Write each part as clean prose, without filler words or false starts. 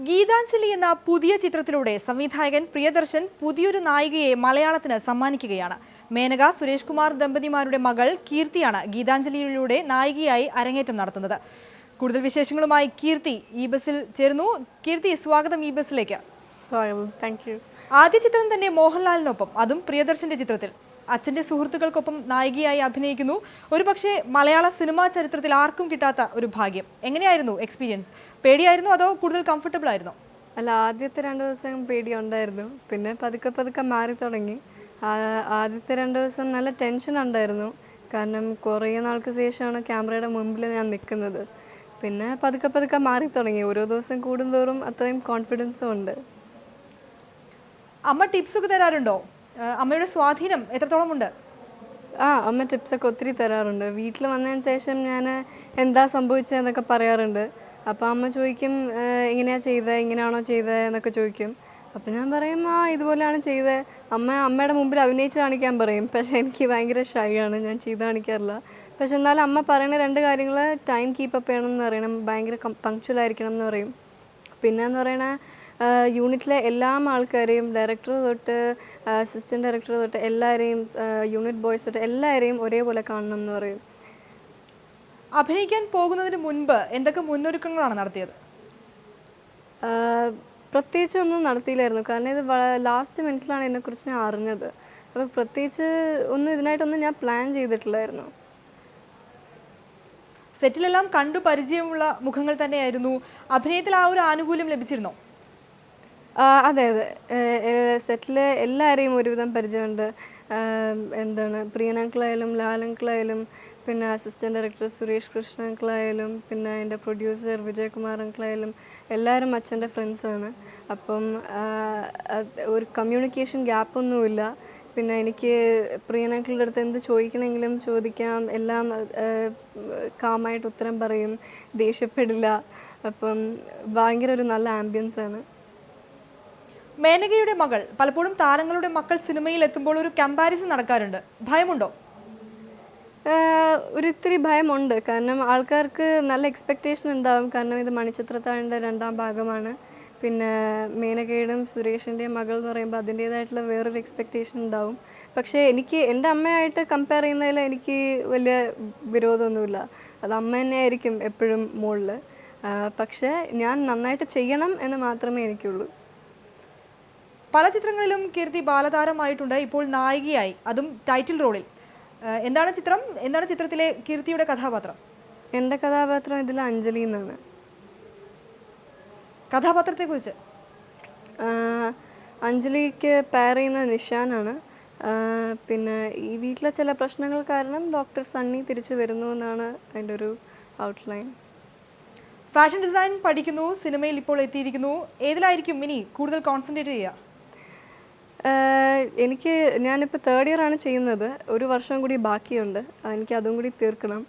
ഗീതാഞ്ജലി എന്ന പുതിയ ചിത്രത്തിലൂടെ സംവിധായകൻ പ്രിയദർശൻ പുതിയൊരു നായികയെ മലയാളത്തിന് സമ്മാനിക്കുകയാണ്. മേനക സുരേഷ് കുമാർ ദമ്പതിമാരുടെ മകൾ കീർത്തിയാണ് ഗീതാഞ്ജലിയിലൂടെ നായികയായി അരങ്ങേറ്റം നടത്തുന്നത്. കൂടുതൽ വിശേഷങ്ങളുമായി കീർത്തി ഈ ബസ്സിൽ ചേരുന്നു. കീർത്തി, സ്വാഗതം ഈ ബസ്സിലേക്ക്. ആദ്യ ചിത്രം തന്നെ മോഹൻലാലിനൊപ്പം, അതും പ്രിയദർശന്റെ ചിത്രത്തിൽ. അച്ഛൻ്റെ സുഹൃത്തുക്കൾക്കൊപ്പം നായികയായി അഭിനയിക്കുന്നു. ഒരുപക്ഷെ മലയാള സിനിമാ ചരിത്രത്തിൽ ആർക്കും കിട്ടാത്ത ഒരു ഭാഗ്യം. എങ്ങനെയായിരുന്നു എക്സ്പീരിയൻസ്? പേടിയായിരുന്നു അതോ കൂടുതൽ കംഫർട്ടബിൾ ആയിരുന്നോ? അല്ല, ആദ്യത്തെ 2 ദിവസം പേടിയുണ്ടായിരുന്നു, പിന്നെ പതുക്കെ പതുക്കെ മാറി തുടങ്ങി. ആദ്യത്തെ 2 ദിവസം നല്ല ടെൻഷൻ ഉണ്ടായിരുന്നു, കാരണം കുറേ നാൾക്ക് ശേഷമാണ് ക്യാമറയുടെ മുമ്പിൽ ഞാൻ നിൽക്കുന്നത്. പിന്നെ പതുക്കെ പതുക്കെ മാറി തുടങ്ങി. ഓരോ ദിവസം കൂടുന്തോറും അത്രയും കോൺഫിഡൻസും ഉണ്ട്. അമ്മ ടിപ്സ് ഒക്കെ തരാറുണ്ടോ? അമ്മയുടെ സ്വാധീനം എത്രത്തോളം ഉണ്ട്? അമ്മ ടിപ്സൊക്കെ ഒത്തിരി തരാറുണ്ട്. വീട്ടിൽ വന്നതിന് ശേഷം ഞാൻ എന്താ സംഭവിച്ചതെന്നൊക്കെ പറയാറുണ്ട്. അപ്പോൾ അമ്മ ചോദിക്കും, ഇങ്ങനെയാണ് ചെയ്തത്, ഇങ്ങനെയാണോ ചെയ്തത് എന്നൊക്കെ ചോദിക്കും. അപ്പോൾ ഞാൻ പറയും, ഇതുപോലെയാണ് ചെയ്തത്. അമ്മയുടെ മുമ്പിൽ അഭിനയിച്ച് കാണിക്കാൻ പറയും. പക്ഷേ എനിക്ക് ഭയങ്കര ഷൈ ആണ്, ഞാൻ ചെയ്ത് കാണിക്കാറില്ല. പക്ഷെ എന്നാലും അമ്മ പറയുന്ന 2 കാര്യങ്ങൾ, ടൈം കീപ്പപ്പ് ചെയ്യണം എന്ന് പറയണം, ഭയങ്കര പങ്ക്ച്വൽ ആയിരിക്കണം എന്ന് പറയും. പിന്നെ എന്ന് പറയണ യൂണിറ്റിലെ എല്ലാ ആൾക്കാരെയും, ഡയറക്ടർ തൊട്ട് അസിസ്റ്റൻറ്റ് ഡയറക്ടർ തൊട്ട് എല്ലാവരെയും, യൂണിറ്റ് ബോയ്സ് തൊട്ട് എല്ലാവരെയും ഒരേപോലെ കാണണം എന്ന് പറയും. അഭിനയിക്കാൻ പോകുന്നതിന് മുൻപ് എന്തൊക്കെ മുന്നൊരുക്കങ്ങളാണ് നടത്തിയത്? പ്രത്യേകിച്ച് ഒന്നും നടത്തിയില്ലായിരുന്നു, കാരണം ഇത് ലാസ്റ്റ് മിനിറ്റിലാണ് ഇതിനെക്കുറിച്ച് ഞാൻ അറിഞ്ഞത്. അപ്പോൾ പ്രത്യേകിച്ച് ഇതിനായിട്ടൊന്നും ഞാൻ പ്ലാൻ ചെയ്തിട്ടില്ലായിരുന്നു. സെറ്റിലെല്ലാം കണ്ടു പരിചയമുള്ള മുഖങ്ങൾ തന്നെയായിരുന്നു. അഭിനയത്തിൽ ആ ഒരു ആനുകൂല്യം ലഭിച്ചിരുന്നോ? അതെ അതെ, സെറ്റിൽ എല്ലാവരെയും ഒരുവിധം പരിചയമുണ്ട്. പ്രിയനങ്കിളായാലും ലാലങ്കിളായാലും, പിന്നെ അസിസ്റ്റൻറ്റ് ഡയറക്ടർ സുരേഷ് കൃഷ്ണ അങ്കിളായാലും, പിന്നെ എൻ്റെ പ്രൊഡ്യൂസർ വിജയകുമാർ അങ്കിളായാലും എല്ലാവരും അച്ഛൻ്റെ ഫ്രണ്ട്സാണ്. അപ്പം ഒരു കമ്മ്യൂണിക്കേഷൻ ഗ്യാപ്പൊന്നുമില്ല. പിന്നെ എനിക്ക് പ്രിയനങ്കിളുടെ അടുത്ത് എന്ത് ചോദിക്കണമെങ്കിലും ചോദിക്കാം, എല്ലാം കാമായിട്ട് ഉത്തരം പറയും, ദേഷ്യപ്പെടില്ല. അപ്പം ഭയങ്കര ഒരു നല്ല ആംബിയൻസാണ്. മേനകയുടെ മകൾ, പലപ്പോഴും താരങ്ങളുടെ മക്കൾ സിനിമയിൽ എത്തുമ്പോൾ ഒരു കമ്പാരിസൺ നടക്കാറുണ്ട്. ഭയമുണ്ടോ? ഒരിത്തിരി ഭയമുണ്ട്, കാരണം ആൾക്കാർക്ക് നല്ല എക്സ്പെക്റ്റേഷൻ ഉണ്ടാവും. കാരണം ഇത് മണിച്ചിത്രത്താഴിൻ്റെ 2ാം ഭാഗമാണ്. പിന്നെ മേനകയുടെയും സുരേഷിൻ്റെയും മകൾ എന്ന് പറയുമ്പോൾ അതിൻ്റേതായിട്ടുള്ള വേറൊരു എക്സ്പെക്റ്റേഷൻ ഉണ്ടാവും. പക്ഷേ എനിക്ക് എൻ്റെ അമ്മയായിട്ട് കമ്പയർ ചെയ്യുന്നതിൽ എനിക്ക് വലിയ വിരോധമൊന്നുമില്ല. അത് അമ്മ തന്നെയായിരിക്കും എപ്പോഴും മുകളിൽ. പക്ഷേ ഞാൻ നന്നായിട്ട് ചെയ്യണം എന്ന് മാത്രമേ എനിക്കുള്ളൂ. പല ചിത്രങ്ങളിലും കീർത്തി ബാലതാരമായിട്ടുണ്ട്, ഇപ്പോൾ നായികയായി, അതും ടൈറ്റിൽ റോളിൽ. എന്താണ് ചിത്രത്തിലെ കീർത്തിയുടെ കഥാപാത്രം? എൻ്റെ കഥാപാത്രം ഇതിൽ അഞ്ജലി എന്നാണ്. കഥാപാത്രത്തെക്കുറിച്ച്? അഞ്ജലിക്ക് പെയർ ചെയ്യുന്ന നിഷാനാണ്. പിന്നെ ഈ വീട്ടിലെ ചില പ്രശ്നങ്ങൾ കാരണം ഡോക്ടർ സണ്ണി തിരിച്ചു വരുന്നു എന്നാണ് അതിൻ്റെ ഒരു ഔട്ട്ലൈൻ. ഫാഷൻ ഡിസൈൻ പഠിക്കുന്നു, സിനിമയിൽ ഇപ്പോൾ എത്തിയിരിക്കുന്നു. ഏതിലായിരിക്കും ഇനി കൂടുതൽ കോൺസെൻട്രേറ്റ് ചെയ്യുക? ഞാനിപ്പോൾ 3rd ഇയർ ആണ് ചെയ്യുന്നത്. 1 വർഷം കൂടി ബാക്കിയുണ്ട്, എനിക്ക് അതും കൂടി തീർക്കണം.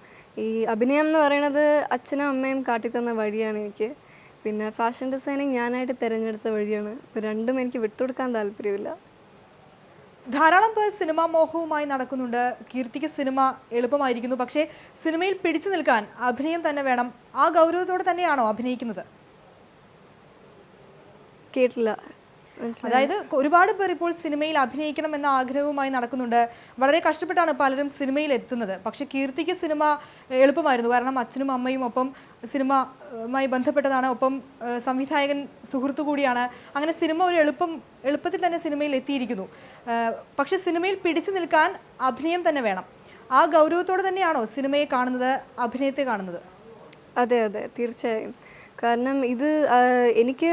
ഈ അഭിനയം എന്ന് പറയുന്നത് അച്ഛനും അമ്മയും കാട്ടിത്തന്ന വഴിയാണ് എനിക്ക്. പിന്നെ ഫാഷൻ ഡിസൈനിങ് ഞാനായിട്ട് തിരഞ്ഞെടുത്ത വഴിയാണ്. ഇപ്പോൾ രണ്ടും എനിക്ക് വിട്ടുകൊടുക്കാൻ താല്പര്യമില്ല. ധാരാളം പേർ സിനിമാ മോഹവുമായി നടക്കുന്നുണ്ട്. കീർത്തിക്ക് സിനിമ എളുപ്പമായിരിക്കുന്നു, പക്ഷേ സിനിമയിൽ പിടിച്ചു നിൽക്കാൻ അഭിനയം തന്നെ വേണം. ആ ഗൗരവത്തോടെ തന്നെയാണോ അഭിനയിക്കുന്നത്? കേട്ടില്ല. അതായത് ഒരുപാട് പേർ ഇപ്പോൾ സിനിമയിൽ അഭിനയിക്കണം എന്ന ആഗ്രഹവുമായി നടക്കുന്നുണ്ട്. വളരെ കഷ്ടപ്പെട്ടാണ് പലരും സിനിമയിൽ എത്തുന്നത്. പക്ഷേ കീർത്തിക്ക് സിനിമ എളുപ്പമായിരുന്നു, കാരണം അച്ഛനും അമ്മയും ഒപ്പം സിനിമയുമായി ബന്ധപ്പെട്ടതാണ്, ഒപ്പം സംവിധായകൻ സുഹൃത്തു കൂടിയാണ്. അങ്ങനെ സിനിമ ഒരു എളുപ്പത്തിൽ തന്നെ സിനിമയിൽ എത്തിയിരിക്കുന്നു. പക്ഷേ സിനിമയിൽ പിടിച്ചു നിൽക്കാൻ അഭിനയം തന്നെ വേണം. ആ ഗൗരവത്തോടെ തന്നെയാണോ സിനിമയെ കാണുന്നത്, അഭിനയത്തെ കാണുന്നത്? അതെ അതെ, തീർച്ചയായും. കാരണം ഇത് എനിക്ക്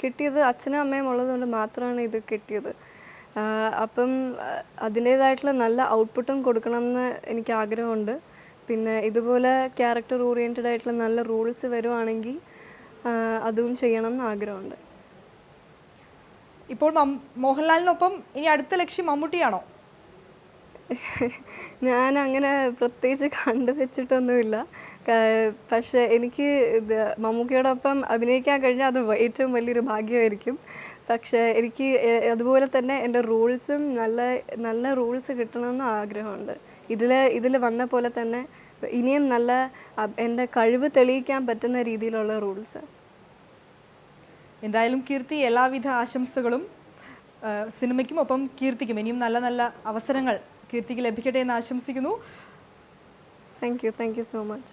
കിട്ടിയത് അച്ഛനും അമ്മയും ഉള്ളതുകൊണ്ട് മാത്രമാണ് ഇത് കിട്ടിയത്. അപ്പം അതിൻ്റേതായിട്ടുള്ള നല്ല ഔട്ട്പുട്ടും കൊടുക്കണമെന്ന് എനിക്ക് ആഗ്രഹമുണ്ട്. പിന്നെ ഇതുപോലെ ക്യാരക്ടർ ഓറിയൻറ്റഡ് ആയിട്ടുള്ള നല്ല റൂൾസ് വരുവാണെങ്കിൽ അതും ചെയ്യണം എന്ന് ആഗ്രഹമുണ്ട്. ഇപ്പോൾ മോഹൻലാലിനൊപ്പം ഇനി അടുത്ത ലക്ഷ്യം മമ്മൂട്ടിയാണോ? ഞാൻ അങ്ങനെ പ്രത്യേകിച്ച് കണ്ടുവച്ചിട്ടൊന്നുമില്ല. പക്ഷേ എനിക്ക് മമ്മൂക്കയോടൊപ്പം അഭിനയിക്കാൻ കഴിഞ്ഞാൽ അത് ഏറ്റവും വലിയൊരു ഭാഗ്യമായിരിക്കും. പക്ഷേ എനിക്ക് അതുപോലെ തന്നെ എൻ്റെ റൂൾസും നല്ല നല്ല റൂൾസ് കിട്ടണമെന്ന് ആഗ്രഹമുണ്ട്. ഇതിൽ വന്ന പോലെ തന്നെ ഇനിയും നല്ല എൻ്റെ കഴിവ് തെളിയിക്കാൻ പറ്റുന്ന രീതിയിലുള്ള റൂൾസ്. എന്തായാലും കീർത്തി, എല്ലാവിധ ആശംസകളും സിനിമയ്ക്കും ഒപ്പം കീർത്തിക്കും. ഇനിയും നല്ല നല്ല അവസരങ്ങൾ കീർത്തിക്ക് ലഭിക്കട്ടെ എന്ന് ആശംസിക്കുന്നു. Thank you so much.